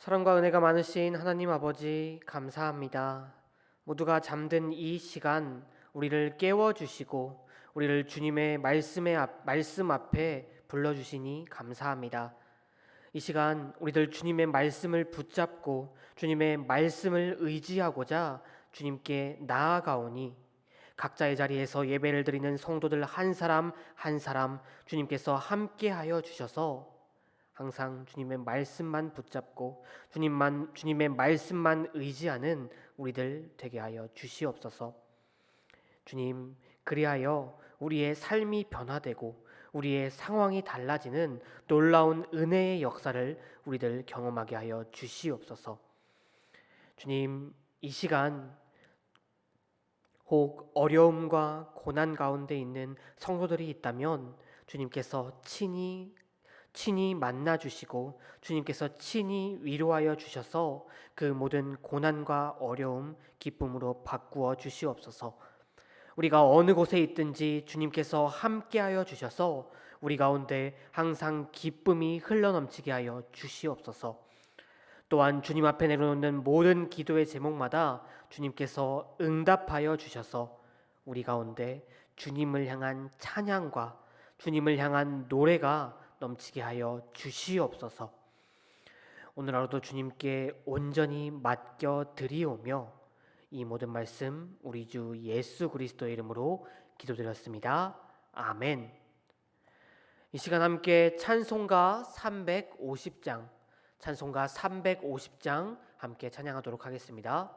사랑과 은혜가 많으신 하나님 아버지 감사합니다. 모두가 잠든 이 시간 우리를 깨워주시고 우리를 주님의 말씀 앞에 불러주시니 감사합니다. 이 시간 우리들 주님의 말씀을 붙잡고 주님의 말씀을 의지하고자 주님께 나아가오니 각자의 자리에서 예배를 드리는 성도들 한 사람 한 사람 주님께서 함께하여 주셔서 항상 주님의 말씀만 붙잡고 주님의 말씀만 의지하는 우리들 되게 하여 주시옵소서. 주님, 그리하여 우리의 삶이 변화되고 우리의 상황이 달라지는 놀라운 은혜의 역사를 우리들 경험하게 하여 주시옵소서. 주님, 이 시간 혹 어려움과 고난 가운데 있는 성도들이 있다면 주님께서 친히 만나 주시고 주님께서 친히 위로하여 주셔서 그 모든 고난과 어려움 기쁨으로 바꾸어 주시옵소서. 우리가 어느 곳에 있든지 주님께서 함께하여 주셔서 우리 가운데 항상 기쁨이 흘러넘치게 하여 주시옵소서. 또한 주님 앞에 내려놓는 모든 기도의 제목마다 주님께서 응답하여 주셔서 우리 가운데 주님을 향한 찬양과 주님을 향한 노래가 넘치게 하여 주시옵소서. 오늘 하루도 주님께 온전히 맡겨 드리오며 이 모든 말씀 우리 주 예수 그리스도의 이름으로 기도드렸습니다. 아멘. 이 시간 함께 찬송가 350장 함께 찬양하도록 하겠습니다.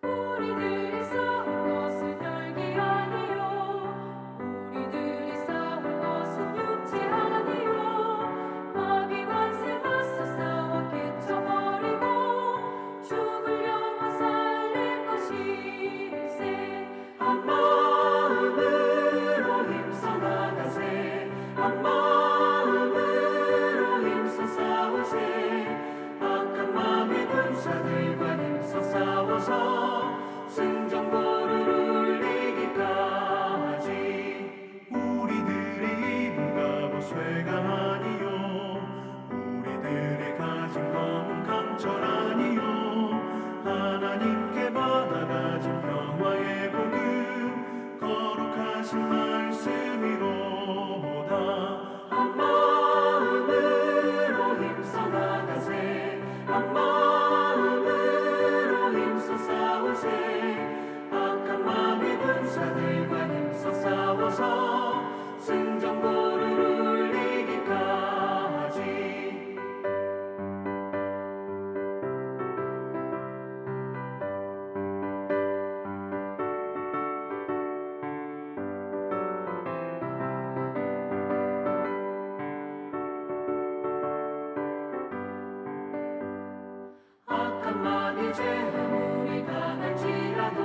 우리들이 싸운 것은 혈기 아니요 우리들이 싸운 것은 육체 아니요 마귀 권세 맞서 싸워 깨쳐버리고 죽을 영혼 살릴 것일세. 한 마음으로 힘써 나가세. 한 마음으로 힘써 싸우세. 악한 마귀 군사들과 힘써 싸워서 승전보를 울리기까지. 우리들의 입은 갑옷 쇠가 아니요 우리들의 가진 검은 강철 아니요 하나님께 받아가진 평화의 복음 거룩하신 말씀이로다. 한 마음으로 힘써 나가세. 한 마음으로 힘써 싸우세. 악한 마귀 군사들과 힘써 싸워서 승전보를 울리기까지. 악한 마귀 죄 아무리 강할지라도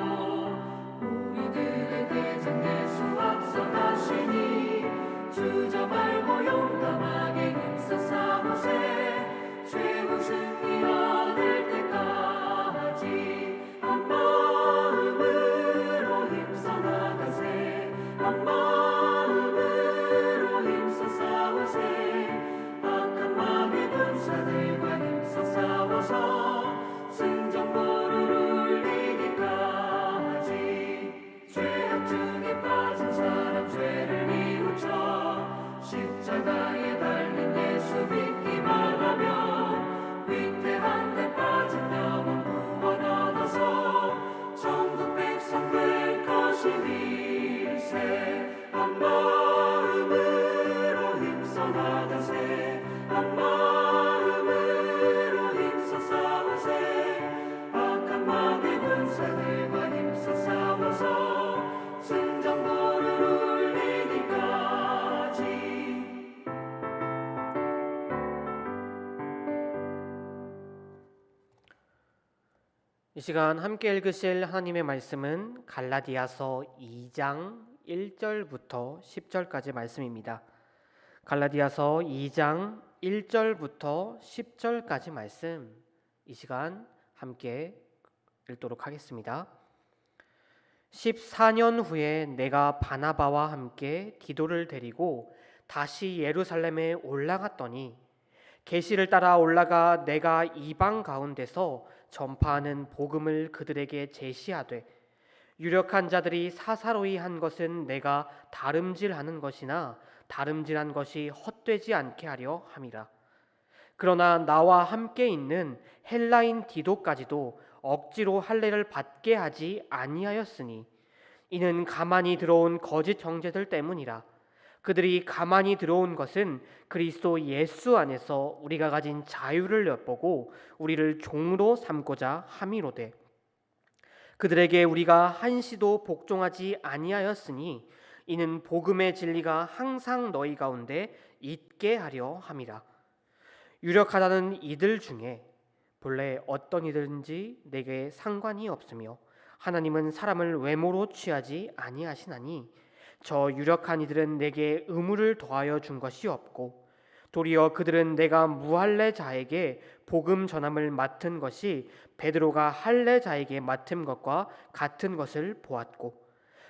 우리들의 대장 예수 앞서 가시니 주저 말고 용감하게 힘써 싸우세. 최후 승리 얻을 때까지. 한 마음으로 힘써 나가세. 한 마음으로 힘써 싸우세. 악한 마귀 군사들과 힘써 싸워서 승전보를 울리기까지. 죄악 중에 빠진 사람 죄를 뉘우쳐 십자가에 달린 예수 믿기만 하면 위태한 데 빠진 영혼 구원 얻어서 천국 백성 될 것이니세. 한 마음으로 힘써 나가세. 한 마음으로 힘써 싸우세. 악한 마귀 군사들과 힘써 싸워서 승전보를 울리기까지. 이 시간 함께 읽으실 하나님의 말씀은 갈라디아서 2장 1절부터 10절까지 말씀입니다. 갈라디아서 2장 1절부터 10절까지 말씀 이 시간 함께 읽도록 하겠습니다. 14년 후에 내가 바나바와 함께 디도를 데리고 다시 예루살렘에 올라갔더니 계시를 따라 올라가 내가 이방 가운데서 전파하는 복음을 그들에게 제시하되 유력한 자들이 사사로이 한 것은 내가 다름질하는 것이나 다름질한 것이 헛되지 않게 하려 함이라. 그러나 나와 함께 있는 헬라인 디도까지도 억지로 할례를 받게 하지 아니하였으니 이는 가만히 들어온 거짓 형제들 때문이라. 그들이 가만히 들어온 것은 그리스도 예수 안에서 우리가 가진 자유를 엿보고 우리를 종으로 삼고자 함이로되 그들에게 우리가 한시도 복종하지 아니하였으니 이는 복음의 진리가 항상 너희 가운데 있게 하려 함이라. 유력하다는 이들 중에 본래 어떤 이든지 내게 상관이 없으며 하나님은 사람을 외모로 취하지 아니하시나니 저 유력한 이들은 내게 의무를 더하여 준 것이 없고 도리어 그들은 내가 무할례자에게 복음 전함을 맡은 것이 베드로가 할례자에게 맡은 것과 같은 것을 보았고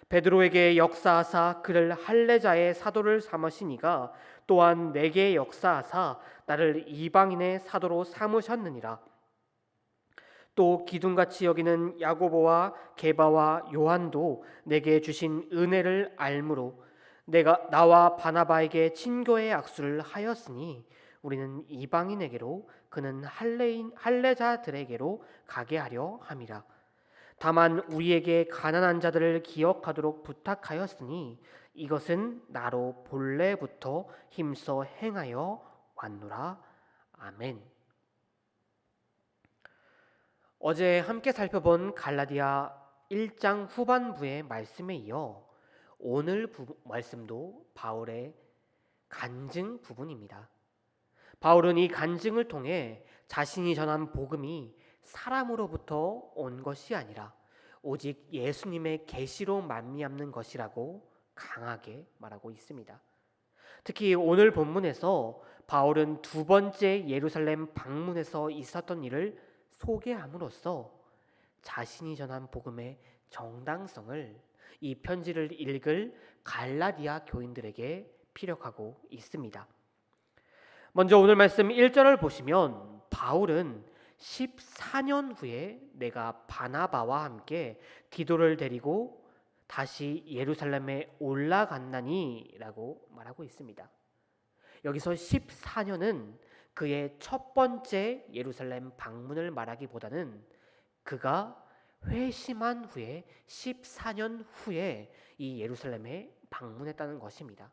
베드로에게 역사하사 그를 할례자의 사도를 삼으시니가 또한 내게 역사하사 나를 이방인의 사도로 삼으셨느니라. 또 기둥같이 여기는 야고보와 게바와 요한도 내게 주신 은혜를 알므로 내가 나와 바나바에게 친교의 악수를 하였으니 우리는 이방인에게로 그는 할례자들에게로 가게 하려 함이라. 다만 우리에게 가난한 자들을 기억하도록 부탁하였으니 이것은 나로 본래부터 힘써 행하여 왔노라. 아멘. 어제 함께 살펴본 갈라디아 1장 후반부의 말씀에 이어 오늘 말씀도 바울의 간증 부분입니다. 바울은 이 간증을 통해 자신이 전한 복음이 사람으로부터 온 것이 아니라 오직 예수님의 계시로 말미암는 것이라고 강하게 말하고 있습니다. 특히 오늘 본문에서 바울은 두 번째 예루살렘 방문에서 있었던 일을 소개함으로써 자신이 전한 복음의 정당성을 이 편지를 읽을 갈라디아 교인들에게 피력하고 있습니다. 먼저 오늘 말씀 1절을 보시면 바울은 14년 후에 내가 바나바와 함께 디도를 데리고 다시 예루살렘에 올라갔나니 라고 말하고 있습니다. 여기서 14년은 그의 첫 번째 예루살렘 방문을 말하기보다는 그가 회심한 후에 14년 후에 이 예루살렘에 방문했다는 것입니다.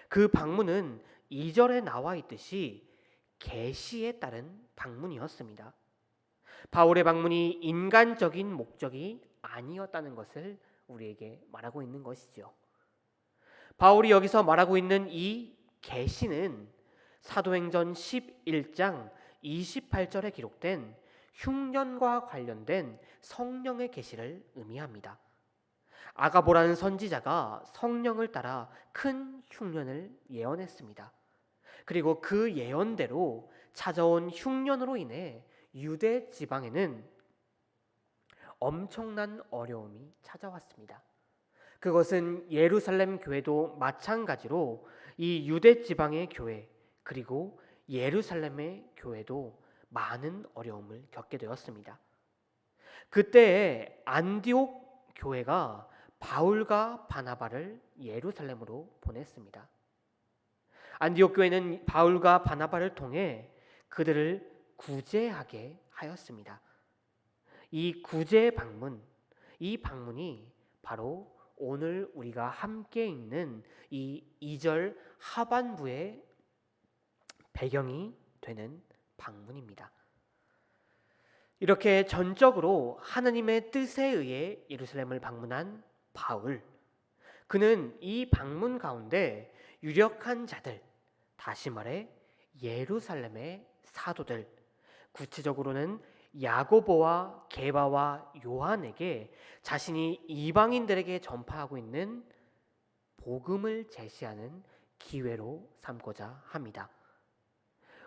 그 방문은 2절에 나와 있듯이 계시에 따른 방문이었습니다. 바울의 방문이 인간적인 목적이 아니었다는 것을 우리에게 말하고 있는 것이죠. 바울이 여기서 말하고 있는 이 계시는 사도행전 11장 28절에 기록된 흉년과 관련된 성령의 계시를 의미합니다. 아가보라는 선지자가 성령을 따라 큰 흉년을 예언했습니다. 그리고 그 예언대로 찾아온 흉년으로 인해 유대 지방에는 엄청난 어려움이 찾아왔습니다. 그것은 예루살렘 교회도 마찬가지로 이 유대 지방의 교회 그리고 예루살렘의 교회도 많은 어려움을 겪게 되었습니다. 그때에 안디옥 교회가 바울과 바나바를 예루살렘으로 보냈습니다. 안디옥 교회는 바울과 바나바를 통해 그들을 구제하게 하였습니다. 이 구제 방문, 이 방문이 바로 오늘 우리가 함께 읽는 이 2절 하반부의 배경이 되는 방문입니다. 이렇게 전적으로 하나님의 뜻에 의해 예루살렘을 방문한 바울, 그는 이 방문 가운데 유력한 자들, 다시 말해 예루살렘의 사도들, 구체적으로는 야고보와 게바와 요한에게 자신이 이방인들에게 전파하고 있는 복음을 제시하는 기회로 삼고자 합니다.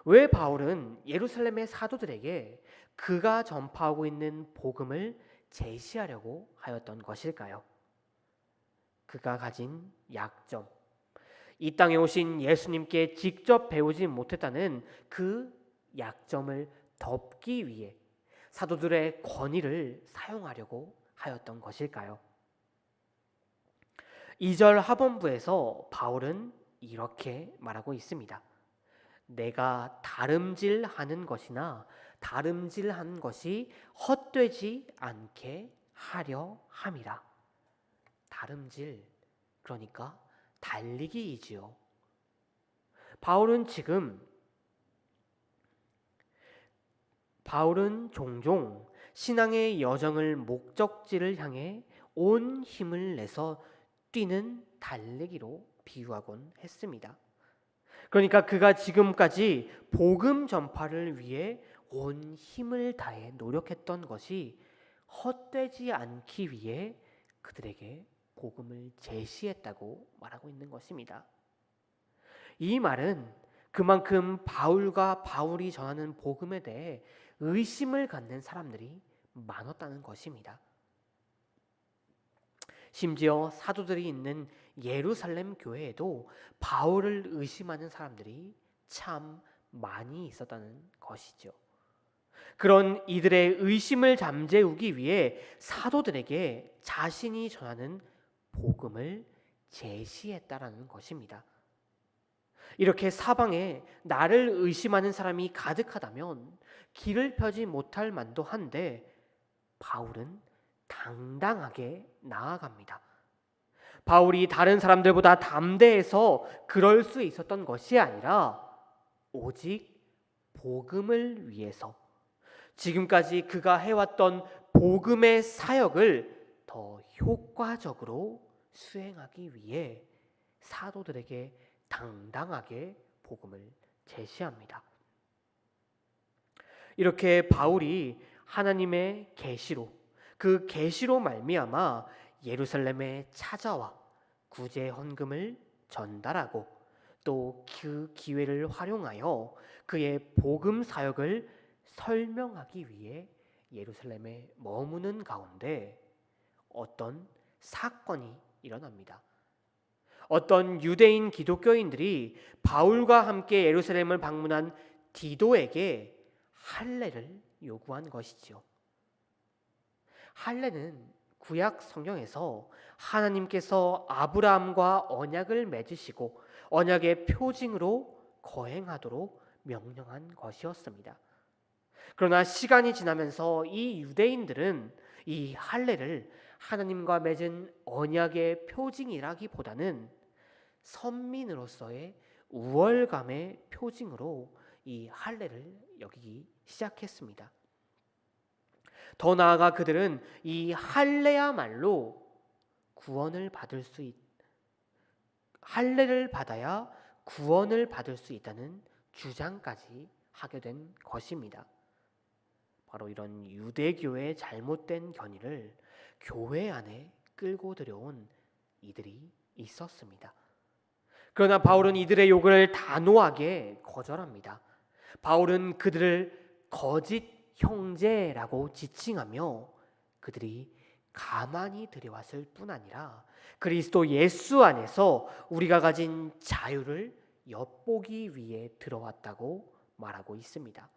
왜 바울은 예루살렘의 사도들에게 그가 전파하고 있는 복음을 제시하려고 하였던 것일까요? 그가 가진 약점, 이 땅에 오신 예수님께 직접 배우지 못했다는 그 약점을 덮기 위해 사도들의 권위를 사용하려고 하였던 것일까요? 2절 하본부에서 바울은 이렇게 말하고 있습니다. 내가 다름질하는 것이나 다름질한 것이 헛되지 않게 하려 함이라. 다름질, 그러니까 달리기이지요. 바울은 종종 신앙의 여정을 목적지를 향해 온 힘을 내서 뛰는 달리기로 비유하곤 했습니다. 그러니까 그가 지금까지 복음 전파를 위해 온 힘을 다해 노력했던 것이 헛되지 않기 위해 그들에게 복음을 제시했다고 말하고 있는 것입니다. 이 말은 그만큼 바울이 전하는 복음에 대해 의심을 갖는 사람들이 많았다는 것입니다. 심지어 사도들이 있는 예루살렘 교회에도 바울을 의심하는 사람들이 참 많이 있었다는 것이죠. 그런 이들의 의심을 잠재우기 위해 사도들에게 자신이 전하는 복음을 제시했다라는 것입니다. 이렇게 사방에 나를 의심하는 사람이 가득하다면 길을 펴지 못할 만도 한데 바울은 당당하게 나아갑니다. 바울이 다른 사람들보다 담대해서 그럴 수 있었던 것이 아니라 오직 복음을 위해서 지금까지 그가 해왔던 복음의 사역을 더 효과적으로 수행하기 위해 사도들에게 당당하게 복음을 제시합니다. 이렇게 바울이 하나님의 계시로, 그 계시로 말미암아 예루살렘에 찾아와 구제 헌금을 전달하고 또 그 기회를 활용하여 그의 복음 사역을 설명하기 위해 예루살렘에 머무는 가운데 어떤 사건이 일어납니다. 어떤 유대인 기독교인들이 바울과 함께 예루살렘을 방문한 디도에게 할례를 요구한 것이지요. 할례는 구약 성경에서 하나님께서 아브라함과 언약을 맺으시고 언약의 표징으로 거행하도록 명령한 것이었습니다. 그러나 시간이 지나면서 이 유대인들은 이 할례를 하나님과 맺은 언약의 표징이라기보다는 선민으로서의 우월감의 표징으로 이 할례를 여기기 시작했습니다. 더 나아가 그들은 이 할례야말로 할례를 받아야 구원을 받을 수 있다는 주장까지 하게 된 것입니다. 바로 이런 유대교의 잘못된 견해를 교회 안에 끌고 들여온 이들이 있었습니다. 그러나 바울은 이들의 요구를 단호하게 거절합니다. 바울은 그들을 거짓 형제라고 지칭하며 그들이 가만히 들여왔을 뿐 아니라 그리스도 예수 안에서 우리가 가진 자유를 엿보기 위해 들어왔다고 말하고 있습니다.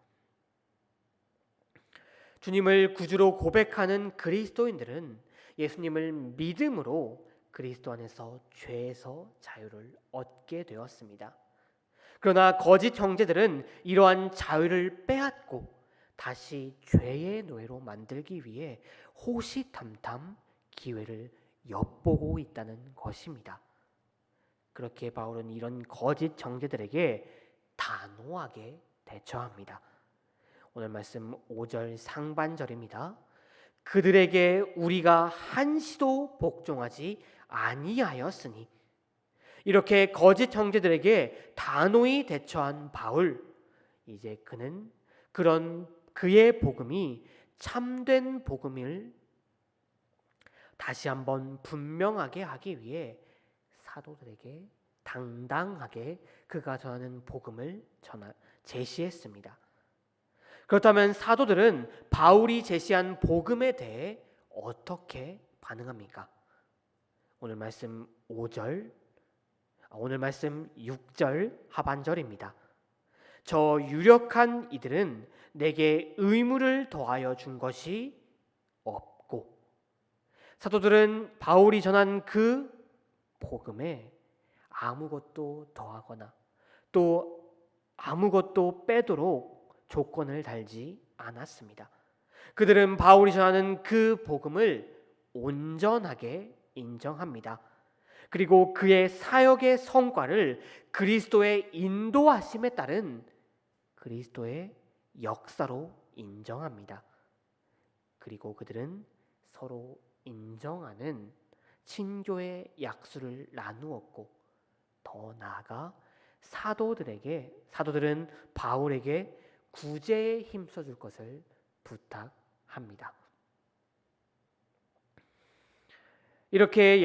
주님을 구주로 고백하는 그리스도인들은 예수님을 믿음으로 그리스도 안에서 죄에서 자유를 얻게 되었습니다. 그러나 거짓 형제들은 이러한 자유를 빼앗고 다시 죄의 노예로 만들기 위해 호시탐탐 기회를 엿보고 있다는 것입니다. 그렇게 바울은 이런 거짓 형제들에게 단호하게 대처합니다. 오늘 말씀 5절 상반절입니다. 그들에게 우리가 한시도 복종하지 아니하였으니. 이렇게 거짓 형제들에게 단호히 대처한 바울, 이제 그는 그의 복음이 참된 복음을 다시 한번 분명하게 하기 위해 사도들에게 당당하게 그가 전하는 복음을 제시했습니다. 그렇다면 사도들은 바울이 제시한 복음에 대해 어떻게 반응합니까? 오늘 말씀 6절 하반절입니다. 저 유력한 이들은 내게 의무를 더하여 준 것이 없고, 사도들은 바울이 전한 그 복음에 아무것도 더하거나 또 아무것도 빼도록 조건을 달지 않았습니다. 그들은 바울이 전하는 그 복음을 온전하게 인정합니다. 그리고 그의 사역의 성과를 그리스도의 인도하심에 따른 그리스도의 역사로 인정합니다. 그리고 그들은 서로 인정하는 친교의 약수를 나누었고, 더 나아가 사도들은 바울에게 구제에 힘써줄 것을 부탁합니다. 이렇게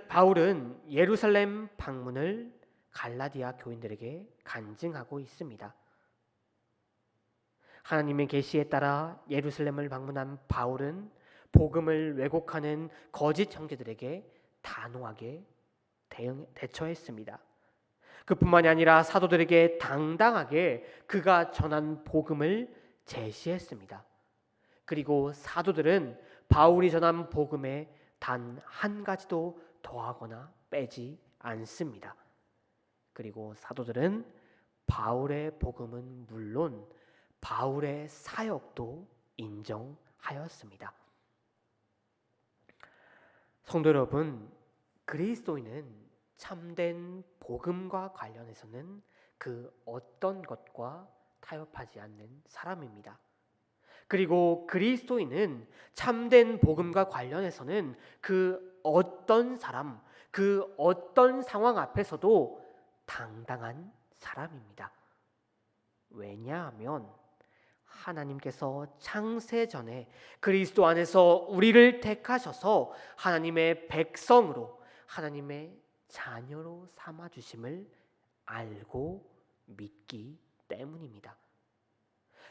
바울은 예루살렘 방문을 갈라디아 교인들에게 간증하고 있습니다. 하나님의 계시에 따라 예루살렘을 방문한 바울은 복음을 왜곡하는 거짓 형제들에게 단호하게 대처했습니다. 그뿐만이 아니라 사도들에게 당당하게 그가 전한 복음을 제시했습니다. 그리고 사도들은 바울이 전한 복음에 단 한 가지도 더하거나 빼지 않습니다. 그리고 사도들은 바울의 복음은 물론 바울의 사역도 인정하였습니다. 성도 여러분, 그리스도인은 참된 복음과 관련해서는 그 어떤 것과 타협하지 않는 사람입니다. 그리고 그리스도인은 참된 복음과 관련해서는 그 어떤 사람, 그 어떤 상황 앞에서도 당당한 사람입니다. 왜냐하면 하나님께서 창세 전에 그리스도 안에서 우리를 택하셔서 하나님의 백성으로, 하나님의 자녀로 삼아 주심을 알고 믿기 때문입니다.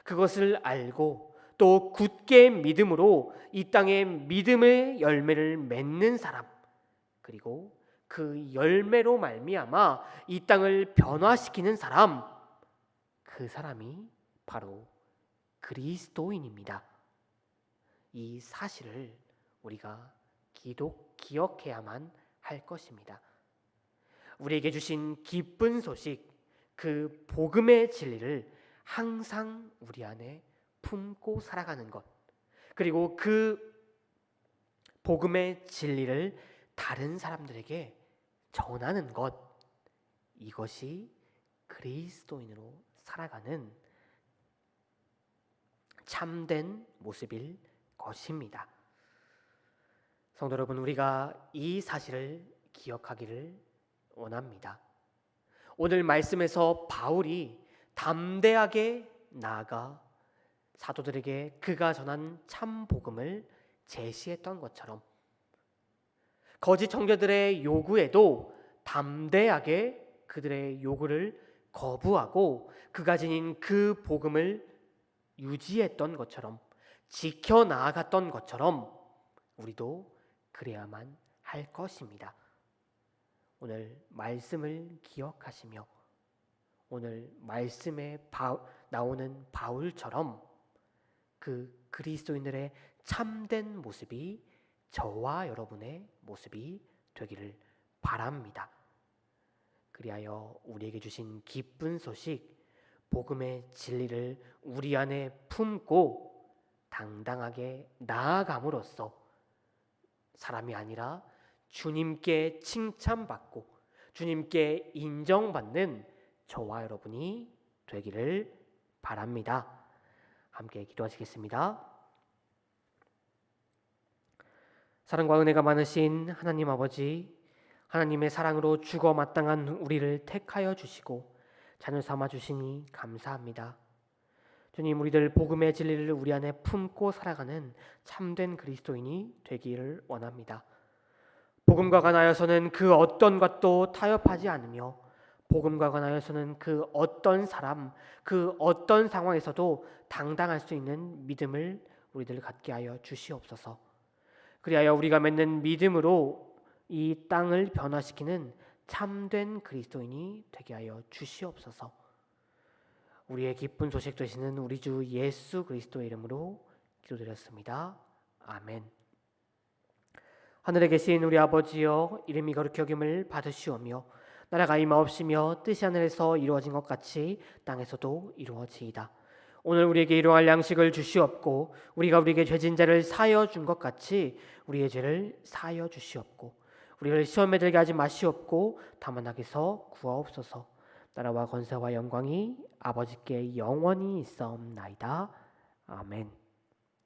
그것을 알고 또 굳게 믿음으로 이 땅에 믿음의 열매를 맺는 사람, 그리고 그 열매로 말미암아 이 땅을 변화시키는 사람, 그 사람이 바로 그리스도인입니다. 이 사실을 우리가 기억해야만 할 것입니다. 우리에게 주신 기쁜 소식, 그 복음의 진리를 항상 우리 안에 품고 살아가는 것, 그리고 그 복음의 진리를 다른 사람들에게 전하는 것, 이것이 그리스도인으로 살아가는 참된 모습일 것입니다. 성도 여러분, 우리가 이 사실을 기억하기를 원합니다. 오늘 말씀에서 바울이 담대하게 나아가 사도들에게 그가 전한 참 복음을 제시했던 것처럼 거짓 청교들의 요구에도 담대하게 그들의 요구를 거부하고 그가 지닌 그 복음을 유지했던 것처럼, 지켜나아갔던 것처럼 우리도 그래야만 할 것입니다. 오늘 말씀을 기억하시며 오늘 말씀에 나오는 바울처럼 그 그리스도인들의 참된 모습이 저와 여러분의 모습이 되기를 바랍니다. 그리하여 우리에게 주신 기쁜 소식, 복음의 진리를 우리 안에 품고 당당하게 나아감으로써 사람이 아니라 주님께 칭찬받고 주님께 인정받는 저와 여러분이 되기를 바랍니다. 함께 기도하시겠습니다. 사랑과 은혜가 많으신 하나님 아버지, 하나님의 사랑으로 죽어 마땅한 우리를 택하여 주시고 자녀 삼아 주시니 감사합니다. 주님, 우리들 복음의 진리를 우리 안에 품고 살아가는 참된 그리스도인이 되기를 원합니다. 복음과 관하여서는 그 어떤 것도 타협하지 않으며 복음과 관하여서는 그 어떤 사람, 그 어떤 상황에서도 당당할 수 있는 믿음을 우리들 갖게 하여 주시옵소서. 그리하여 우리가 맺는 믿음으로 이 땅을 변화시키는 참된 그리스도인이 되게 하여 주시옵소서. 우리의 기쁜 소식 되시는 우리 주 예수 그리스도의 이름으로 기도드렸습니다. 아멘. 하늘에 계신 우리 아버지여, 이름이 거룩히 여김을 받으시오며 나라가 임하옵시며 뜻이 하늘에서 이루어진 것 같이 땅에서도 이루어지이다. 오늘 우리에게 일용할 양식을 주시옵고 우리가 우리에게 죄진 자를 사하여 준 것 같이 우리의 죄를 사하여 주시옵고 우리를 시험에 들게 하지 마시옵고 다만 악에서 구하옵소서. 나라와 권세와 영광이 아버지께 영원히 있사옵나이다. 아멘.